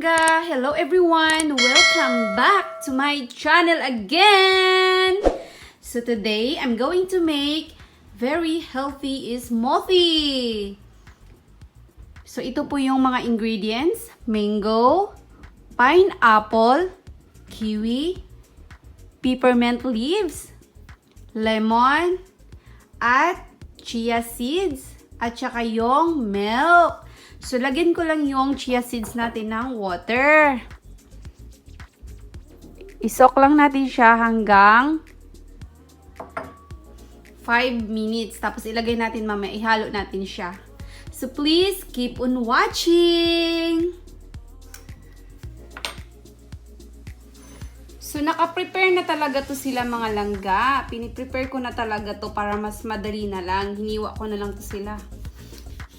langga! Hello everyone! Welcome back to my channel again! So today, I'm going to make very healthy smoothie. So ito po yung mga ingredients. Mango, pineapple, kiwi, peppermint leaves, lemon, at chia seeds, at saka yung milk. So, lagyan ko lang yung chia seeds natin ng water. Isok lang natin siya hanggang 5 minutes. Tapos, ilagay natin mamaya. Ihalo natin siya. So, please, keep on watching! So, naka-prepare na talaga to sila mga langga. Piniprepare ko na talaga to para mas madali na lang. Hiniwa ko na lang to sila.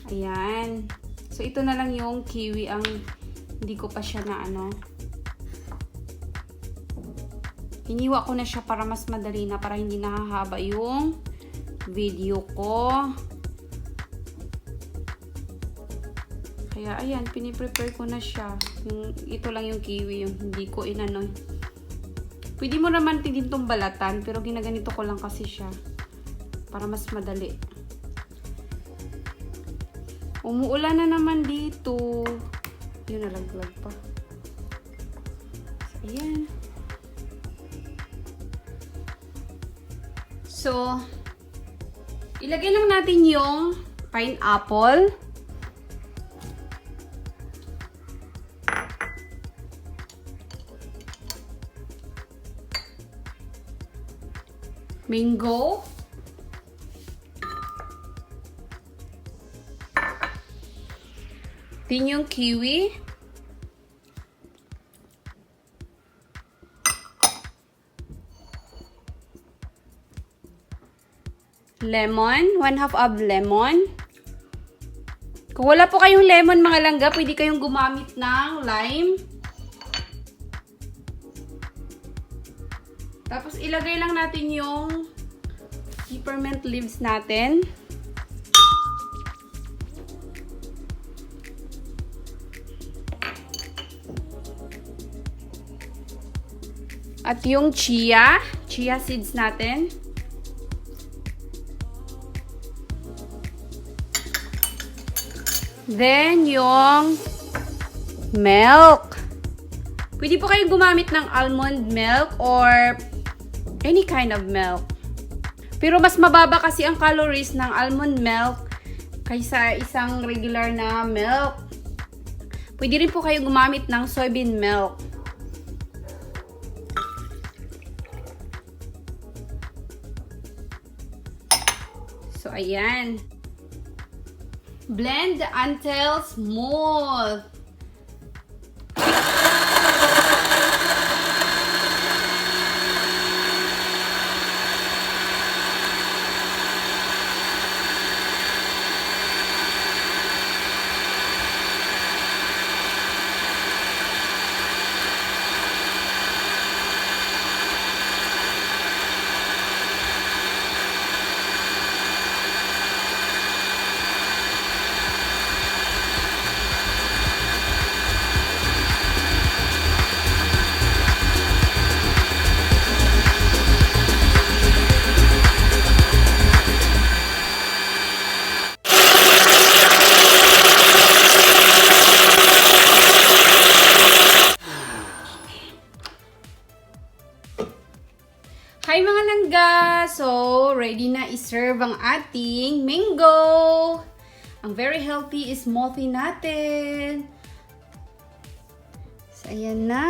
Ayan. So, ito na lang yung kiwi ang hindi ko pa siya na hiniwa ko na siya para mas madali na, para hindi nakahaba yung video ko. Kaya, ayan, piniprepare ko na siya. Ito lang yung kiwi, yung hindi ko Pwede mo naman din itong balatan, pero ginaganito ko lang kasi siya para mas madali. Umuulan na naman dito. Yun, nalaglag pa. So, ayan. So, ilagay lang natin yung pineapple. Mango. Din yung kiwi. Lemon. 1/2 of lemon. Kung wala po kayong lemon mga langga, pwede kayong gumamit ng lime. Tapos ilagay lang natin yung peppermint leaves natin. At yung chia seeds natin. Then, yung milk. Pwede po kayong gumamit ng almond milk or any kind of milk. Pero mas mababa kasi ang calories ng almond milk kaysa isang regular na milk. Pwede rin po kayong gumamit ng soybean milk. So, ayan. Blend until smooth. Hi mga langga! So, ready na i-serve ang ating mango! Ang very healthy smoothie natin. So, ayan na.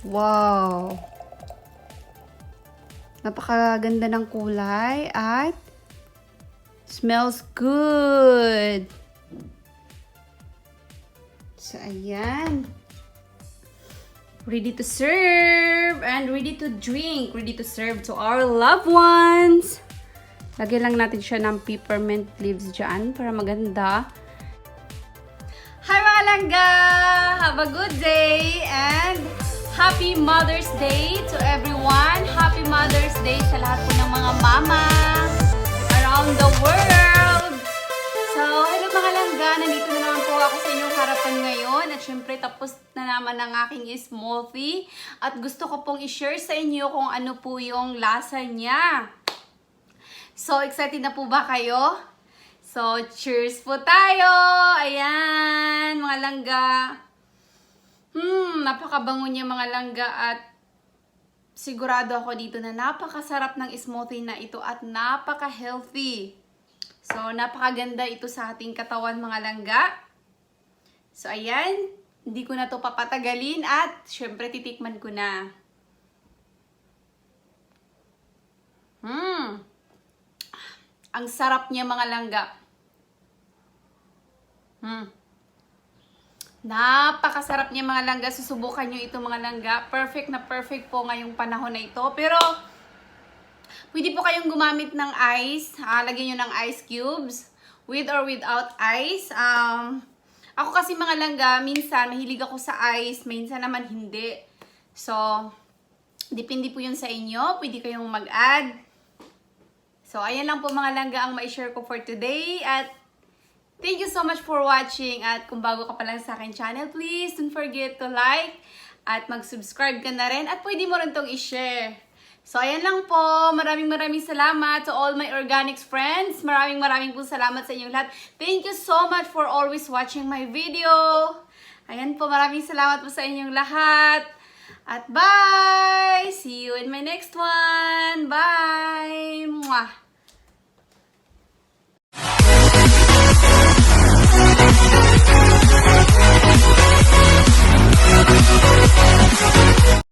Wow! Napakaganda ng kulay at smells good! So, ayan. Ready to serve and ready to drink. Ready to serve to our loved ones. Lagyan lang natin siya ng peppermint leaves dyan para maganda. Hi mga langga! Have a good day and happy Mother's Day to everyone. Happy Mother's Day sa lahat po ng mga mama around the world. So So, hello mga langga, nandito na naman po ako sa inyong harapan ngayon at syempre tapos na naman ang aking smoothie at gusto ko pong i-share sa inyo kung ano po yung lasa niya. So, excited na po ba kayo? So, cheers po tayo! Ayan, mga langga. Napakabango niya mga langga at sigurado ako dito na napakasarap ng smoothie na ito at napaka-healthy. So, napakaganda ito sa ating katawan mga langga. So, ayan. Hindi ko na to papatagalin at syempre titikman ko na. Ang sarap niya mga langga. Napakasarap niya mga langga. Susubukan nyo ito mga langga. Perfect na perfect po ngayong panahon na ito. Pero, pwede po kayong gumamit ng ice. Lagyan nyo ng ice cubes. With or without ice. Ako kasi mga langga, minsan mahilig ako sa ice. Minsan naman hindi. So, depende po yun sa inyo. Pwede kayong mag-add. So, ayan lang po mga langga ang ma-share ko for today. At thank you so much for watching. At kung bago ka pa lang sa akin channel, please don't forget to like. At mag-subscribe ka na rin. At pwede mo rin itong i-share. So, ayan lang po. Maraming salamat to all my organics friends. Maraming po salamat sa inyong lahat. Thank you so much for always watching my video. Ayan po, maraming salamat po sa inyong lahat. At bye! See you in my next one. Bye! Mwah!